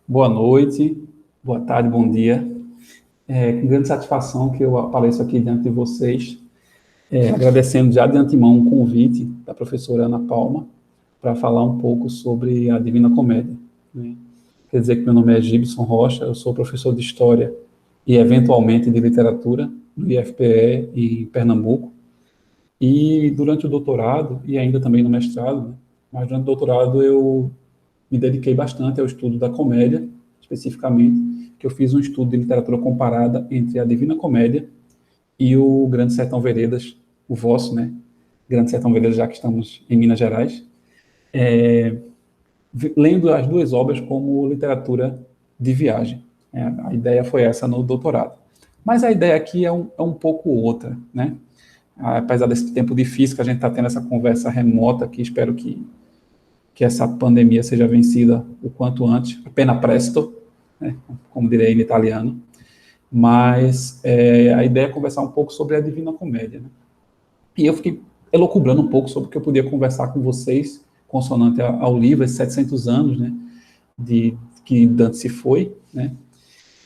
Boa noite, boa tarde, bom dia. Com grande satisfação que eu apareço aqui diante de vocês, agradecendo já de antemão o convite da professora Ana Palma para falar um pouco sobre a Divina Comédia, né? Quer dizer que meu nome é Gibson Rocha, eu sou professor de História e, eventualmente, de Literatura no IFPE em Pernambuco. E durante o doutorado, e ainda também no mestrado, né? Mas durante o doutorado eu me dediquei bastante ao estudo da comédia, especificamente, que eu fiz um estudo de literatura comparada entre a Divina Comédia e o Grande Sertão Veredas, o vosso, né? Grande Sertão Veredas, já que estamos em Minas Gerais, lendo as duas obras como literatura de viagem. A ideia foi essa no doutorado. Mas a ideia aqui é um pouco outra, né? Apesar desse tempo difícil que a gente está tendo essa conversa remota aqui, espero que essa pandemia seja vencida o quanto antes, appena presto, né, como direi em italiano, mas a ideia é conversar um pouco sobre a Divina Comédia, né? E eu fiquei elucubrando um pouco sobre o que eu podia conversar com vocês, consonante ao livro, esses 700 anos, né, de que Dante se foi, né,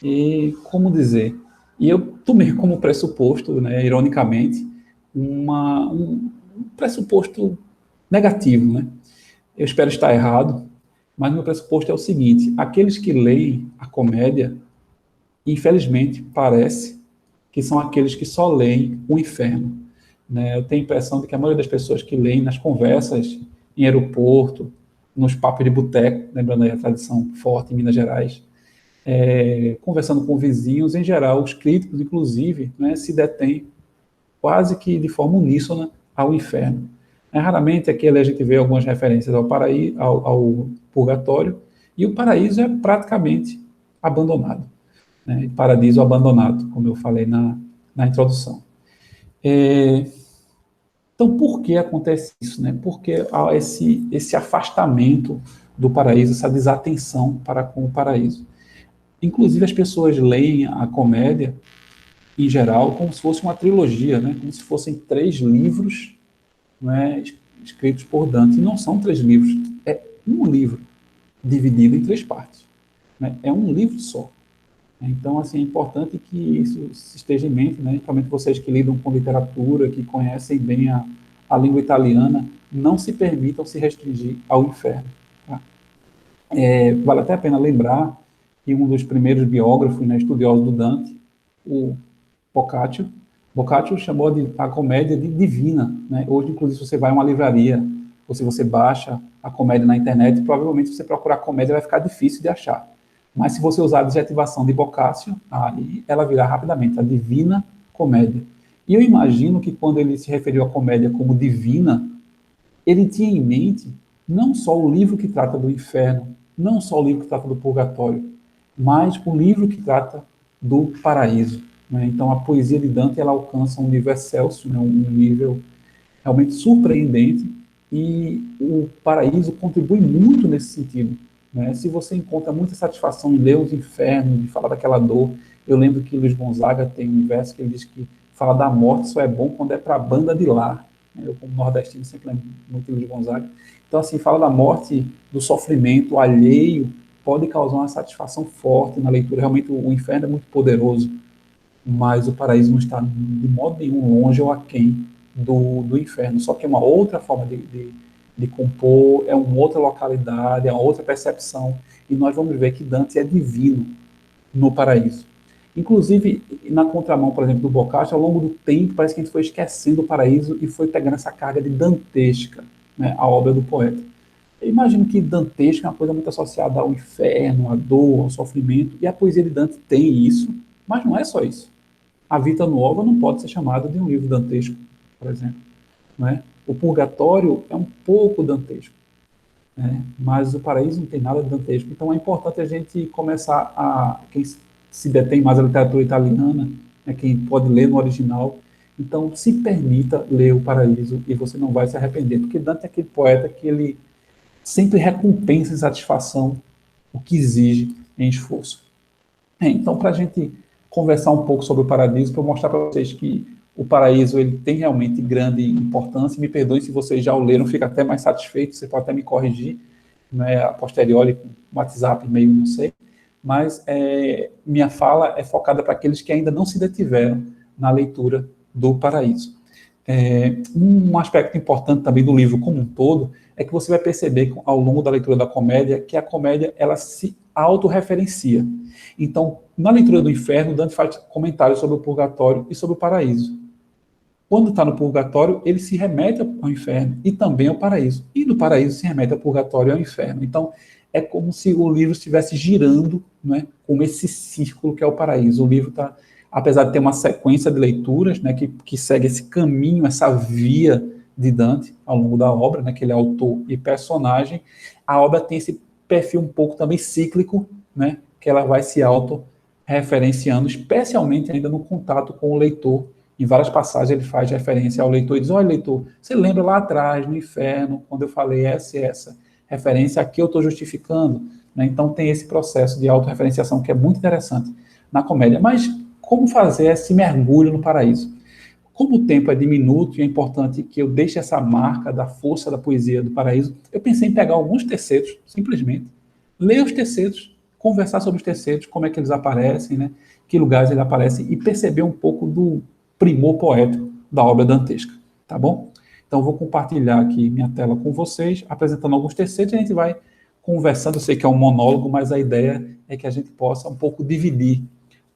e como dizer, e eu tomei como pressuposto, né, ironicamente, um pressuposto negativo, né. Eu espero estar errado, mas meu pressuposto é o seguinte: aqueles que leem a comédia, infelizmente, parece que são aqueles que só leem o inferno, né? Eu tenho a impressão de que a maioria das pessoas que leem nas conversas em aeroporto, nos papos de boteco, lembrando aí a tradição forte em Minas Gerais, conversando com vizinhos, em geral, os críticos, inclusive, né, se detêm quase que de forma uníssona ao inferno. Raramente aqui a gente vê algumas referências ao paraíso, ao purgatório, e o paraíso é praticamente abandonado, né? Paradiso abandonado, como eu falei na introdução. Então, por que acontece isso, né? Por que há esse afastamento do paraíso, essa desatenção para com o paraíso? Inclusive, as pessoas leem a comédia, em geral, como se fosse uma trilogia, né? Como se fossem 3 livros, né, escritos por Dante. E não são 3 livros, é um livro dividido em 3 partes, né? É um livro só. Então, assim, é importante que isso se esteja em mente, né? Principalmente vocês que lidam com literatura, que conhecem bem a língua italiana, não se permitam se restringir ao inferno. Tá? Vale até a pena lembrar que um dos primeiros biógrafos, né, estudiosos do Dante, o Boccaccio, Boccaccio chamou a comédia de divina, né? Hoje, inclusive, se você vai a uma livraria, ou se você baixa a comédia na internet, provavelmente, se você procurar comédia, vai ficar difícil de achar. Mas se você usar a adjetivação de Boccaccio, aí ela virá rapidamente a Divina Comédia. E eu imagino que quando ele se referiu à comédia como divina, ele tinha em mente não só o livro que trata do inferno, não só o livro que trata do purgatório, mas o livro que trata do paraíso, né? Então, a poesia de Dante ela alcança um nível excelso, né? Um nível realmente surpreendente, e o paraíso contribui muito nesse sentido, né? Se você encontra muita satisfação em ler os infernos, de falar daquela dor, eu lembro que Luiz Gonzaga tem um verso que ele diz que falar da morte só é bom quando é para a banda de lá. Eu, como nordestino, sempre lembro muito de Luiz Gonzaga. Então, assim, fala da morte, do sofrimento alheio, pode causar uma satisfação forte na leitura. Realmente, o inferno é muito poderoso, mas o paraíso não está de modo nenhum longe ou aquém do inferno. Só que é uma outra forma de compor, é uma outra localidade, é uma outra percepção. E nós vamos ver que Dante é divino no paraíso. Inclusive, na contramão, por exemplo, do Boccaccio, ao longo do tempo, parece que a gente foi esquecendo o paraíso e foi pegando essa carga de dantesca, né, a obra do poeta. Eu imagino que dantesca é uma coisa muito associada ao inferno, à dor, ao sofrimento, e a poesia de Dante tem isso, mas não é só isso. A Vita Nuova não pode ser chamada de um livro dantesco, por exemplo, né? O Purgatório é um pouco dantesco, né? Mas o Paraíso não tem nada de dantesco. Então é importante a gente começar quem se detém mais a literatura italiana, né, quem pode ler no original, então se permita ler o Paraíso e você não vai se arrepender, porque Dante é aquele poeta que ele sempre recompensa em satisfação o que exige em esforço. Então, para a gente conversar um pouco sobre o paraíso, para mostrar para vocês que o paraíso ele tem realmente grande importância, me perdoem se vocês já o leram, fica até mais satisfeito, você pode até me corrigir, né, a posteriori, com WhatsApp, e-mail, não sei, mas minha fala é focada para aqueles que ainda não se detiveram na leitura do Paraíso. Um aspecto importante também do livro como um todo é que você vai perceber ao longo da leitura da comédia que a comédia ela se autorreferencia. Então, na leitura do Inferno, Dante faz comentários sobre o purgatório e sobre o paraíso. Quando está no purgatório, ele se remete ao inferno e também ao paraíso. E do paraíso se remete ao purgatório e ao inferno. Então, é como se o livro estivesse girando, né, com esse círculo que é o paraíso. O livro está, apesar de ter uma sequência de leituras, né, que segue esse caminho, essa via de Dante ao longo da obra, né, que ele é autor e personagem, a obra tem esse perfil um pouco também cíclico, né, que ela vai se auto-referenciando, especialmente ainda no contato com o leitor. Em várias passagens ele faz referência ao leitor e diz, olha, leitor, você lembra lá atrás, no Inferno, quando eu falei essa e essa referência, aqui eu estou justificando, né? Então tem esse processo de autorreferenciação que é muito interessante na comédia. Mas como fazer esse mergulho no paraíso? Como o tempo é diminuto e é importante que eu deixe essa marca da força da poesia do paraíso, eu pensei em pegar alguns tercetos, simplesmente, ler os tercetos, conversar sobre os tercetos, como é que eles aparecem, né? Que lugares eles aparecem, e perceber um pouco do primor poético da obra dantesca, tá bom? Então, eu vou compartilhar aqui minha tela com vocês, apresentando alguns terceiros, e a gente vai conversando. Eu sei que é um monólogo, mas a ideia é que a gente possa um pouco dividir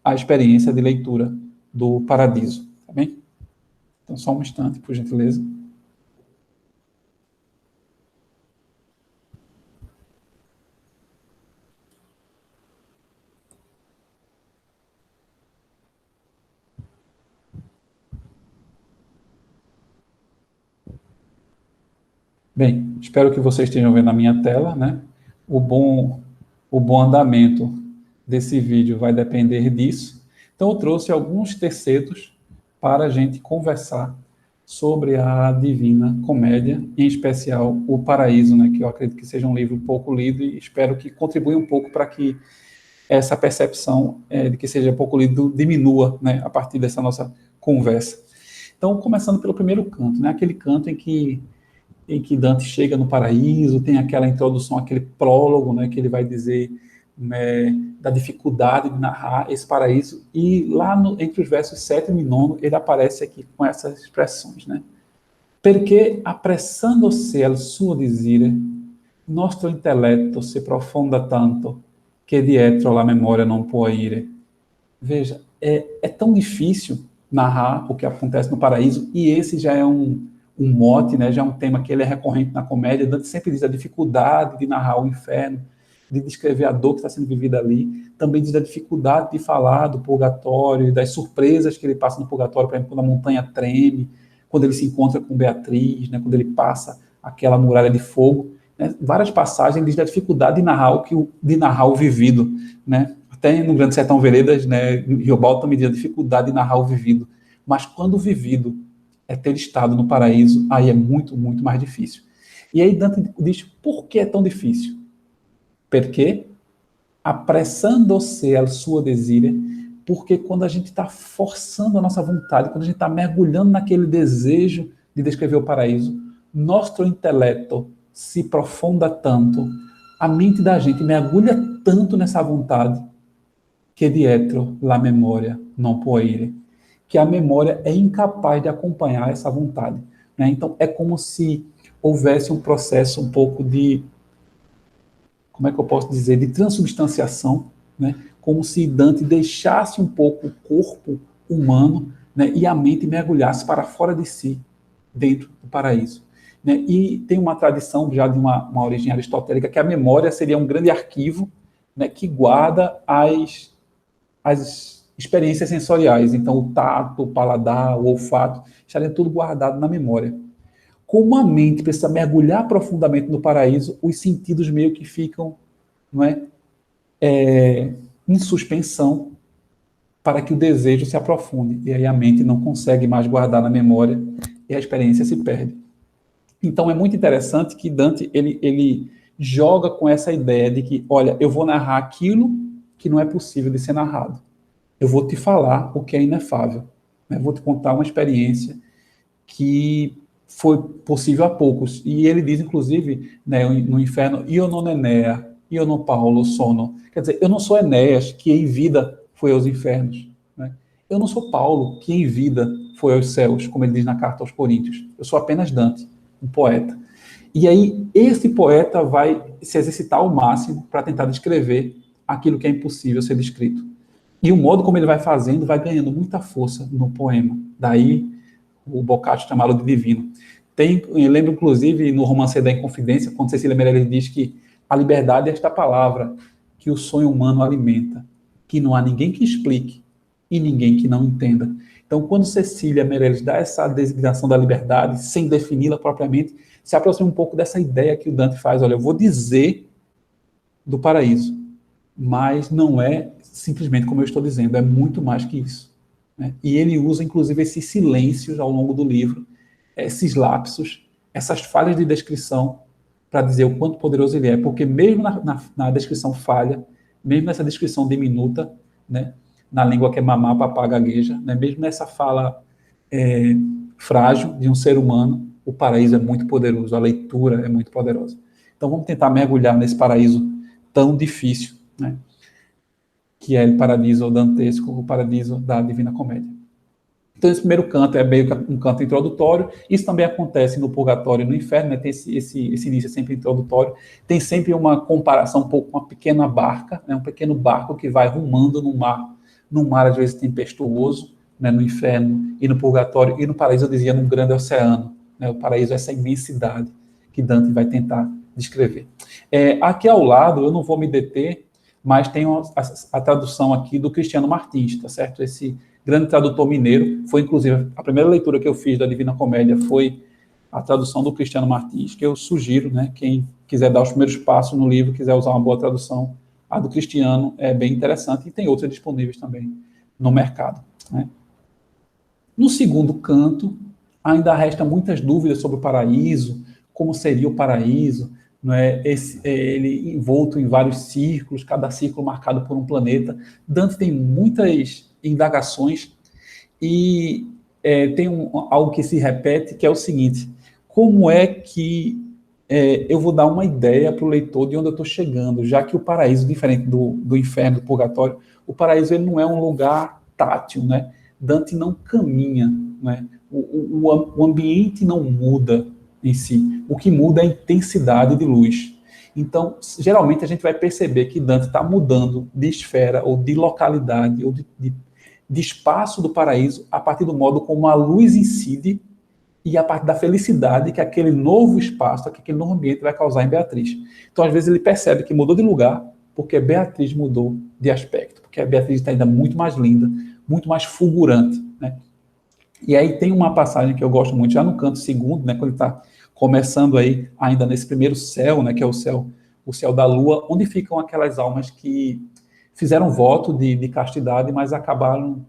a experiência de leitura do Paradiso, tá bem? Então, só um instante, por gentileza. Bem, espero que vocês estejam vendo a minha tela, né? O bom andamento desse vídeo vai depender disso. Então, eu trouxe alguns tercetos para a gente conversar sobre a Divina Comédia, em especial O Paraíso, né? Que eu acredito que seja um livro pouco lido e espero que contribua um pouco para que essa percepção de que seja pouco lido diminua, né? A partir dessa nossa conversa. Então, começando pelo primeiro canto, né? Aquele canto em que Dante chega no paraíso, tem aquela introdução, aquele prólogo, né, que ele vai dizer, né, da dificuldade de narrar esse paraíso, e lá entre os versos 7 e 9, ele aparece aqui com essas expressões, né? Perché appressando-se al suo desire, nostro intelletto se profonda tanto che dietro la memoria non può ire. Veja, é tão difícil narrar o que acontece no paraíso, e esse já é um mote, né, já é um tema que ele é recorrente na comédia. Dante sempre diz a dificuldade de narrar o inferno, de descrever a dor que está sendo vivida ali, também diz a dificuldade de falar do purgatório, das surpresas que ele passa no purgatório, por exemplo, quando a montanha treme, quando ele se encontra com Beatriz, né, quando ele passa aquela muralha de fogo, né, várias passagens diz da dificuldade de narrar o vivido, né? Até no Grande Sertão Veredas, né, Riobaldo também diz a dificuldade de narrar o vivido, mas quando o vivido é ter estado no paraíso, aí é muito, muito mais difícil. E aí Dante diz, por que é tão difícil? Porque apressando-se al suo desire, porque quando a gente está forçando a nossa vontade, quando a gente está mergulhando naquele desejo de descrever o paraíso, nosso intelecto se profunda tanto, a mente da gente mergulha tanto nessa vontade, que dietro la memoria non può ire, que a memória é incapaz de acompanhar essa vontade, né? Então, é como se houvesse um processo um pouco de, como é que eu posso dizer, de transubstanciação, né? Como se Dante deixasse um pouco o corpo humano, né? E a mente mergulhasse para fora de si, dentro do paraíso. Né? E tem uma tradição já de uma origem aristotélica que a memória seria um grande arquivo, né? Que guarda as experiências sensoriais, então o tato, o paladar, o olfato, estaria tudo guardado na memória. Como a mente precisa mergulhar profundamente no paraíso, os sentidos meio que ficam, não é, em suspensão para que o desejo se aprofunde, e aí a mente não consegue mais guardar na memória e a experiência se perde. Então é muito interessante que Dante ele joga com essa ideia de que, olha, eu vou narrar aquilo que não é possível de ser narrado. Eu vou te falar o que é inefável. Eu vou te contar uma experiência que foi possível a poucos. E ele diz, inclusive, né, no Inferno, io non enea, io non Paulo sono. Quer dizer, eu não sou Enéas, que em vida foi aos infernos. Né? Eu não sou Paulo, que em vida foi aos céus, como ele diz na carta aos Coríntios. Eu sou apenas Dante, um poeta. E aí, esse poeta vai se exercitar ao máximo para tentar descrever aquilo que é impossível ser descrito. E o modo como ele vai fazendo vai ganhando muita força no poema. Daí, o Boccaccio chamá-lo de divino. Eu lembro, inclusive, no Romance da Inconfidência, quando Cecília Meirelles diz que a liberdade é esta palavra que o sonho humano alimenta, que não há ninguém que explique e ninguém que não entenda. Então, quando Cecília Meirelles dá essa designação da liberdade, sem defini-la propriamente, se aproxima um pouco dessa ideia que o Dante faz. Olha, eu vou dizer do paraíso, mas não é simplesmente como eu estou dizendo, é muito mais que isso. Né? E ele usa, inclusive, esses silêncios ao longo do livro, esses lapsos, essas falhas de descrição, para dizer o quanto poderoso ele é, porque mesmo na descrição falha, mesmo nessa descrição diminuta, né, na língua que é mamá, papá, gagueja, né, mesmo nessa fala frágil de um ser humano, o paraíso é muito poderoso, a leitura é muito poderosa. Então vamos tentar mergulhar nesse paraíso tão difícil, né, que é o paradiso dantesco, o paradiso da Divina Comédia. Então, esse primeiro canto é meio que um canto introdutório. Isso também acontece no Purgatório e no Inferno, né? Tem esse início sempre introdutório. Tem sempre uma comparação um pouco com uma pequena barca, né? Um pequeno barco que vai rumando no mar às vezes tempestuoso, né? No Inferno e no Purgatório. E no Paraíso, eu dizia, num grande oceano. Né? O Paraíso é essa imensidade que Dante vai tentar descrever. Aqui ao lado, eu não vou me deter, mas tem a tradução aqui do Cristiano Martins, tá certo? Esse grande tradutor mineiro, foi inclusive a primeira leitura que eu fiz da Divina Comédia foi a tradução do Cristiano Martins, que eu sugiro, né, quem quiser dar os primeiros passos no livro, quiser usar uma boa tradução, a do Cristiano é bem interessante e tem outras disponíveis também no mercado. Né? No segundo canto, ainda resta muitas dúvidas sobre o paraíso, como seria o paraíso, não é? Ele envolto em vários círculos, cada círculo marcado por um planeta. Dante tem muitas indagações e tem algo que se repete, que é o seguinte: como é que eu vou dar uma ideia para o leitor de onde eu estou chegando, já que o paraíso, diferente do inferno, do purgatório, o paraíso ele não é um lugar tátil, né? Dante não caminha, né? O ambiente não muda em si, o que muda é a intensidade de luz. Então, geralmente a gente vai perceber que Dante está mudando de esfera ou de localidade ou de espaço do paraíso a partir do modo como a luz incide e a partir da felicidade que aquele novo espaço, que aquele novo ambiente vai causar em Beatriz. Então, às vezes ele percebe que mudou de lugar porque Beatriz mudou de aspecto, porque a Beatriz está ainda muito mais linda, muito mais fulgurante, né? E aí tem uma passagem que eu gosto muito, já no canto segundo, né, quando ele está começando aí, ainda nesse primeiro céu, né, que é o céu da lua, onde ficam aquelas almas que fizeram voto de castidade, mas acabaram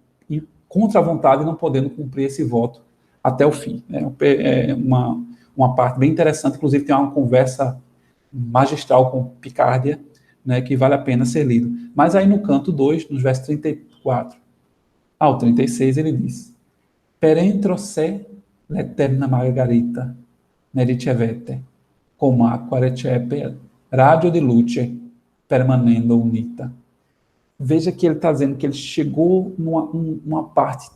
contra a vontade não podendo cumprir esse voto até o fim. É uma parte bem interessante, inclusive tem uma conversa magistral com Picárdia, né, que vale a pena ser lido. Mas aí no canto 2, nos versos 34 ao 36, ele diz: Per entro sé l'eterna margarita ne ricevette, come acqua recepe raggio di luce permanendo unita. Veja que ele está dizendo que ele chegou numa parte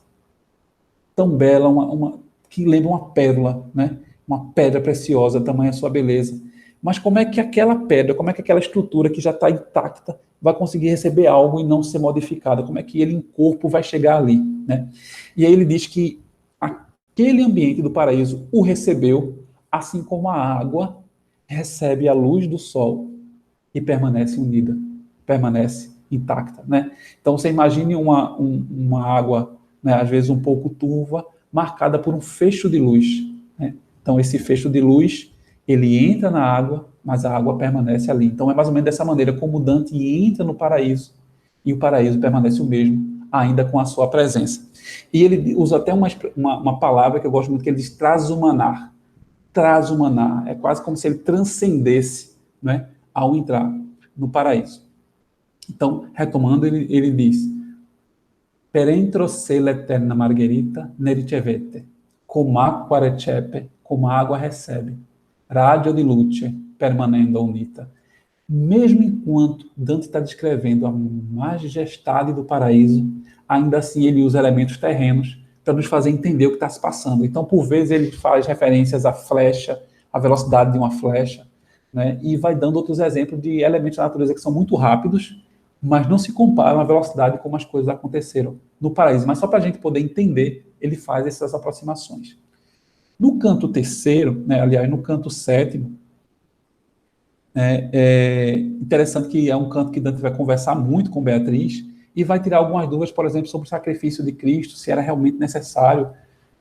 tão bela, que lembra uma pérola, né? Uma pedra preciosa, tamanha a sua beleza. Mas como é que aquela pedra, como é que aquela estrutura que já está intacta vai conseguir receber algo e não ser modificada? Como é que ele em corpo vai chegar ali, né? E aí ele diz que aquele ambiente do paraíso o recebeu, assim como a água recebe a luz do sol e permanece unida, permanece intacta, né? Então você imagine uma água, né, às vezes um pouco turva, marcada por um fecho de luz, né? Então esse fecho de luz, ele entra na água, mas a água permanece ali. Então é mais ou menos dessa maneira como Dante entra no paraíso e o paraíso permanece o mesmo, ainda com a sua presença. E ele usa até uma palavra que eu gosto muito, que ele diz transhumanar. Transhumanar. É quase como se ele transcendesse, né, ao entrar no paraíso. Então, retomando, ele diz: Per entro se l'eterna margherita ne ricevette, como acqua recepe, como a água recebe, raggio di luce permanendo unita. mesmo enquanto Dante está descrevendo a majestade do paraíso, ainda assim ele usa elementos terrenos para nos fazer entender o que está se passando. Então, por vezes, ele faz referências à flecha, à velocidade de uma flecha, né? E vai dando outros exemplos de elementos da natureza que são muito rápidos, mas não se comparam à velocidade como as coisas aconteceram no paraíso. Mas só para a gente poder entender, ele faz essas aproximações. No canto terceiro, né, aliás, no canto sétimo, é interessante que é um canto que Dante vai conversar muito com Beatriz e vai tirar algumas dúvidas, por exemplo, sobre o sacrifício de Cristo, se era realmente necessário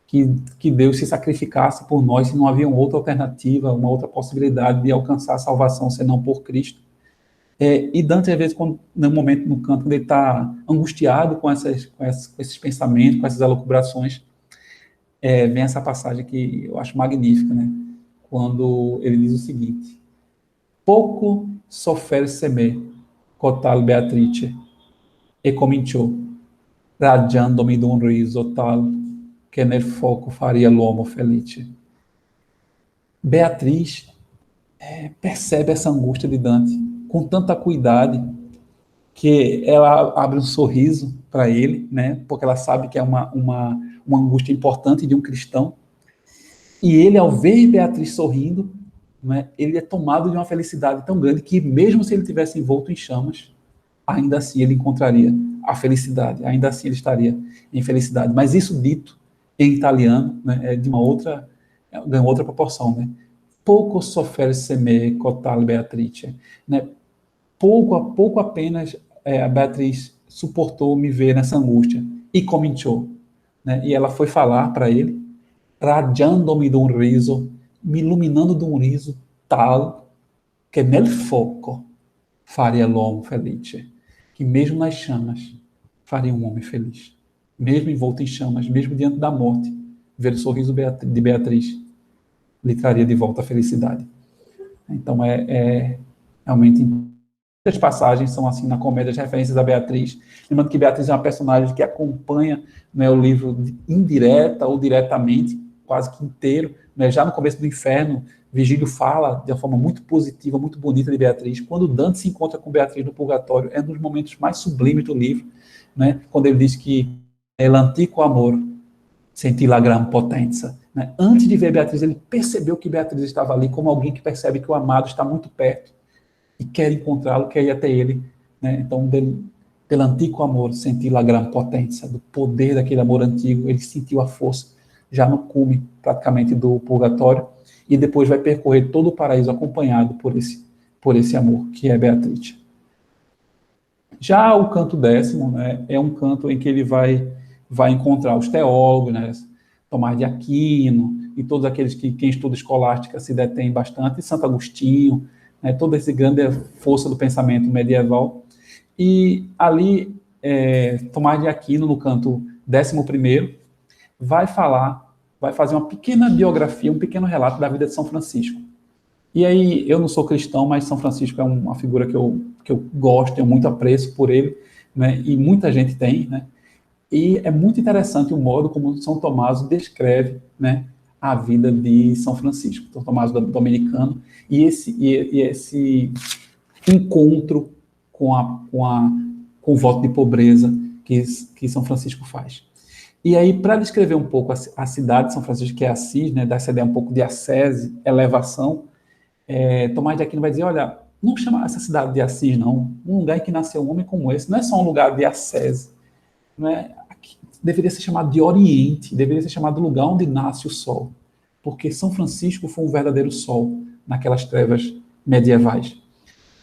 que Deus se sacrificasse por nós, se não havia uma outra alternativa, uma outra possibilidade de alcançar a salvação senão por Cristo. E Dante, às vezes, no momento, no canto, quando ele está angustiado com esses pensamentos, com essas elucubrações, vem essa passagem que eu acho magnífica, né? Quando ele diz o seguinte: pouco sofferse me, cotal Beatrice, e cominciò, raggiandomi d'un riso tal, che nel foco faria l'uomo felice. Beatriz percebe essa angústia de Dante com tanta cuidade que ela abre um sorriso para ele, né? Porque ela sabe que é uma angústia importante de um cristão. E ele, ao ver Beatriz sorrindo, né, ele é tomado de uma felicidade tão grande que, mesmo se ele tivesse envolto em chamas, ainda assim ele encontraria a felicidade, ainda assim ele estaria em felicidade. Mas isso dito em italiano, né, é de ganha outra proporção, né? Pouco sofferse me cotal Beatrice, né? Pouco a pouco apenas a Beatriz suportou me ver nessa angústia e cominciò, né? E ela foi falar para ele, raggiandomi de um riso, me iluminando de um riso tal que nel foco faria l'uomo felice, que mesmo nas chamas faria um homem feliz, mesmo envolto em chamas, mesmo diante da morte, ver o sorriso de Beatriz lhe traria de volta a felicidade. Então realmente muitas passagens são assim na comédia, as referências a Beatriz, lembrando que Beatriz é uma personagem que acompanha, né, o livro indireta ou diretamente, quase que inteiro, né? Já no começo do Inferno, Virgílio fala de uma forma muito positiva, muito bonita de Beatriz. Quando Dante se encontra com Beatriz no Purgatório, é um dos momentos mais sublimes do livro, né? Quando ele diz que l'antico amor senti la gran potenza, né? Antes de ver Beatriz, ele percebeu que Beatriz estava ali como alguém que percebe que o amado está muito perto e quer encontrá-lo, quer ir até ele, né? Então, dell'antico amor senti la gran potenza, do poder daquele amor antigo, ele sentiu a força já no cume, praticamente, do purgatório, e depois vai percorrer todo o paraíso acompanhado por esse amor, que é Beatriz. Já o canto décimo, né, é um canto em que ele vai encontrar os teólogos, né, Tomás de Aquino, e todos aqueles que quem estuda escolástica se detém bastante, e Santo Agostinho, né, toda essa grande força do pensamento medieval. E ali, Tomás de Aquino, no canto 11º, vai fazer uma pequena biografia, um pequeno relato da vida de São Francisco. E aí, eu não sou cristão, mas São Francisco é uma figura que eu gosto, tenho muito apreço por ele, né? E muita gente tem, né? E é muito interessante o modo como São Tomás descreve, né, a vida de São Francisco, São Tomás dominicano, e esse encontro com o voto de pobreza que São Francisco faz. E aí, para descrever um pouco a cidade de São Francisco, que é Assis, né, dá essa ideia um pouco de ascese, elevação, Tomás de Aquino vai dizer, olha, não chama essa cidade de Assis, não. Um lugar em que nasceu um homem como esse não é só um lugar de ascese, não é? Deveria ser chamado de Oriente, deveria ser chamado lugar onde nasce o sol, porque São Francisco foi um verdadeiro sol naquelas trevas medievais.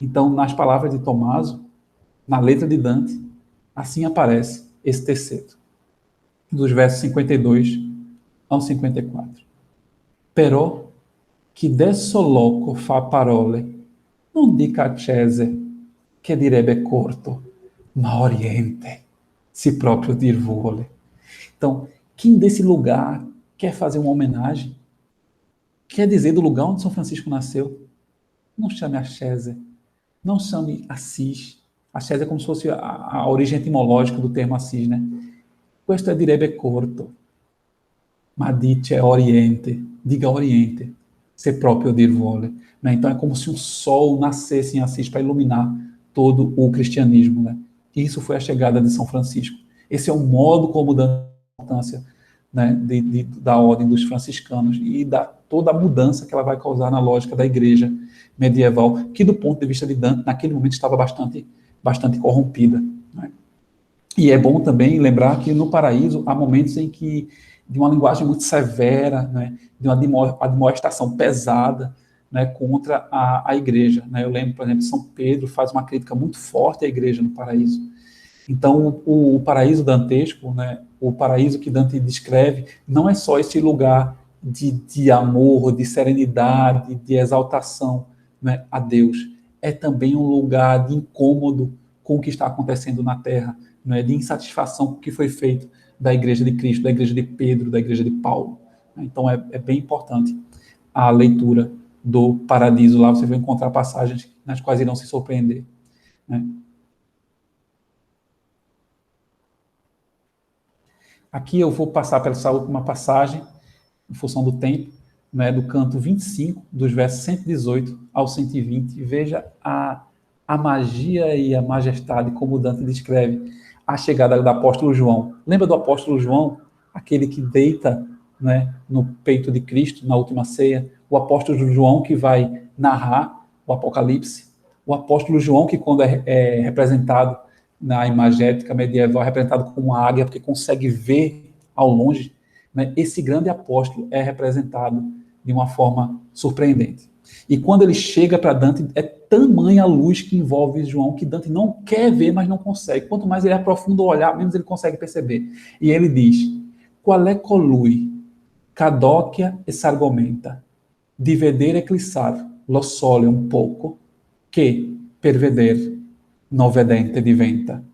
Então, nas palavras de Tomaso, na letra de Dante, assim aparece esse terceto, dos versos 52 ao 54. Però chi desso loco fa parole, non dica accese, che direbbe corto, ma oriente, se próprio dir vuole. Então, quem desse lugar quer fazer uma homenagem, quer dizer do lugar onde São Francisco nasceu, não chame Accese, não chame Assis. Accese é como se fosse a origem etimológica do termo Assis, né? Questo direbbe corto, ma dice oriente, diga oriente, se proprio dir vole. Né? Então é como se um sol nascesse em Assis para iluminar todo o cristianismo. Né? E isso foi a chegada de São Francisco. Esse é o modo como dá importância, né, da ordem dos franciscanos e da toda a mudança que ela vai causar na lógica da igreja medieval, que do ponto de vista de Dante, naquele momento estava bastante corrompida. Né? E é bom também lembrar que no Paraíso há momentos em que, de uma linguagem muito severa, né, de uma admoestação pesada, né, contra a igreja. Né? Eu lembro, por exemplo, São Pedro faz uma crítica muito forte à igreja no Paraíso. Então, o paraíso dantesco, né, o paraíso que Dante descreve, não é só esse lugar de amor, de serenidade, de exaltação, né, a Deus. É também um lugar de incômodo com o que está acontecendo na Terra, né, de insatisfação com o que foi feito da Igreja de Cristo, da Igreja de Pedro, da Igreja de Paulo. Então, é bem importante a leitura do Paradiso. Lá você vai encontrar passagens nas quais irão se surpreender. Né? Aqui eu vou passar pela essa última passagem, em função do tempo, né, do canto 25, dos versos 118 ao 120. Veja a magia e a majestade, como Dante descreve a chegada do apóstolo João. Lembra do apóstolo João, aquele que deita, né, no peito de Cristo na última ceia? O apóstolo João que vai narrar o Apocalipse. O apóstolo João que, quando é representado na imagética medieval, é representado como uma águia, porque consegue ver ao longe. Né? Esse grande apóstolo é representado de uma forma surpreendente. E quando ele chega para Dante, é tamanha a luz que envolve João, que Dante não quer ver, mas não consegue. Quanto mais ele aprofunda o olhar, menos ele consegue perceber. E ele diz, qual é colui, cadocia e sargomenta, divedere eclissar, lo sole un pouco, che, per veder, no vedente diventa.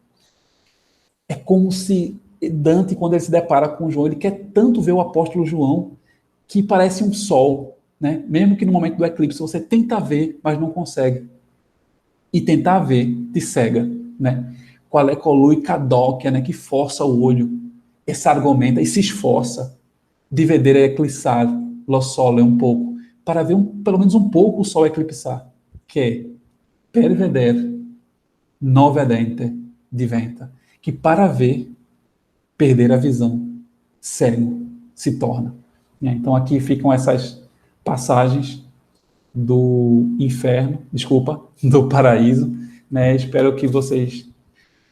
É como se Dante, quando ele se depara com João, ele quer tanto ver o apóstolo João, que parece um sol, né? Mesmo que no momento do eclipse você tenta ver, mas não consegue. E tentar ver te cega, né? Qual é colui cadóquia, né? Que força o olho, esse argumenta e se esforça de vedere eclissar lo sole um pouco, para ver pelo menos um pouco o sol eclipsar, que per veder no vedente diventa, que para ver, perder a visão, cego se torna. Então aqui ficam essas passagens do inferno, desculpa, do paraíso. Né? Espero que vocês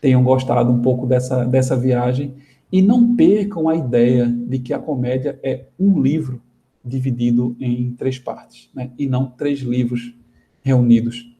tenham gostado um pouco dessa viagem e não percam a ideia de que a comédia é um livro dividido em 3 partes, né? E não 3 livros reunidos.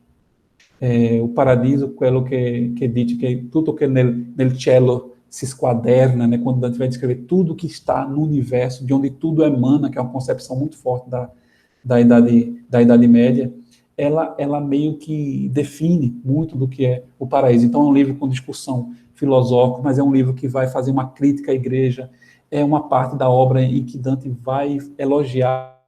O Paradiso, quello que dice que tutto che nel cielo se squaderna, né? Quando Dante vai descrever tudo que está no universo, de onde tudo emana, que é uma concepção muito forte da Idade Média, ela meio que define muito do que é o paraíso. Então é um livro com discussão filosófica, mas é um livro que vai fazer uma crítica à igreja, é uma parte da obra em que Dante vai elogiar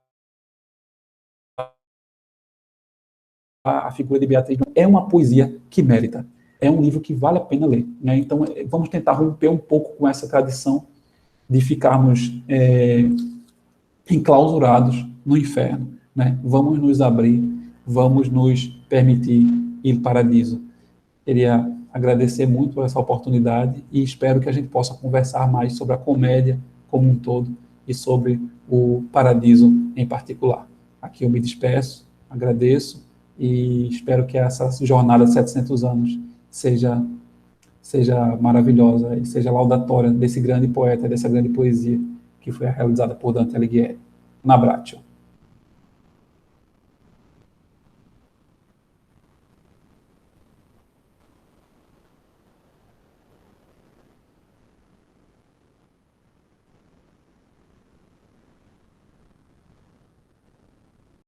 a figura de Beatriz. É uma poesia que mérita, é um livro que vale a pena ler. Né? Então vamos tentar romper um pouco com essa tradição de ficarmos enclausurados no inferno. Né? Vamos nos abrir, vamos nos permitir ir para o paraíso. Queria agradecer muito essa oportunidade e espero que a gente possa conversar mais sobre a comédia como um todo e sobre o Paradiso em particular. Aqui eu me despeço, agradeço e espero que essa jornada de 700 anos seja maravilhosa e seja laudatória desse grande poeta, dessa grande poesia que foi realizada por Dante Alighieri. Um abraço.